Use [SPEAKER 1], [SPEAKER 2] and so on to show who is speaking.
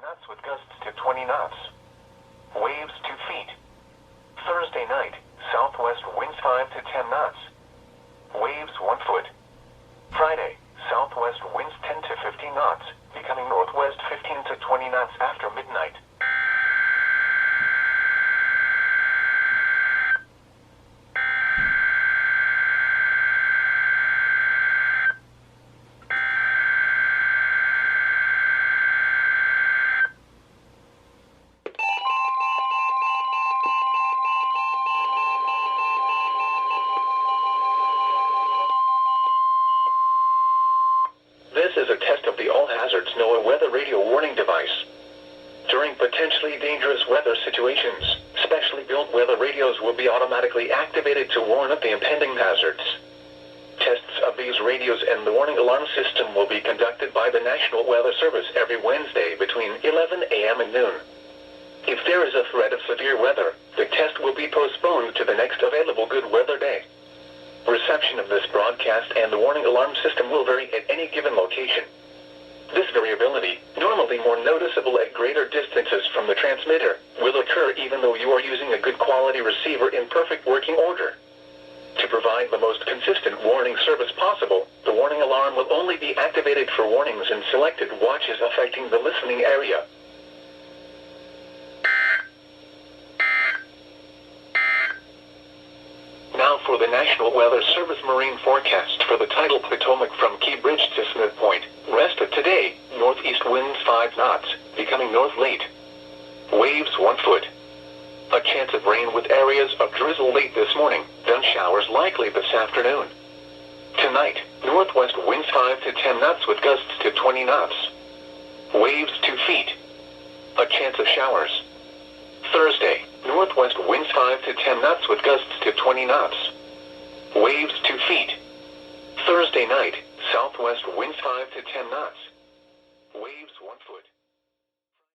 [SPEAKER 1] knots with gusts to 20 knots. Waves 2 feet. Thursday night, southwest winds 5 to 10 knots. Waves 1 foot. Friday, southwest winds 10 to 15 knots, becoming northwest 15 to 20 knots after midnight. This is a test of the All Hazards NOAA Weather Radio Warning device. During potentially dangerous weather situations, specially built weather radios will be automatically activated to warn of the impending hazards. Tests of these radios and the warning alarm system will be conducted by the National Weather Service every Wednesday between 11 a.m. and noon. If there is a threat of severe weather, the test will be postponed to the next available good weather day. Reception of this broadcast and the warning alarm system will vary at any given location. This variability, normally more noticeable at greater distances from the transmitter, will occur even though you are using a good quality receiver in perfect working order. To provide the most consistent warning service possible, the warning alarm will only be activated for warnings in selected watches affecting the listening area. Now for the National Weather Service marine forecast for the tidal Potomac from Key Bridge to Smith Point. Rest of today, northeast winds 5 knots, becoming north late. Waves 1 foot. A chance of rain with areas of drizzle late this morning, then showers likely this afternoon. Tonight, northwest winds 5 to 10 knots with gusts to 20 knots. Waves 2 feet. A chance of showers. Thursday, northwest winds 5 to 10 knots with gusts to 20 knots. Waves 2 feet. Thursday night, southwest winds 5 to 10 knots.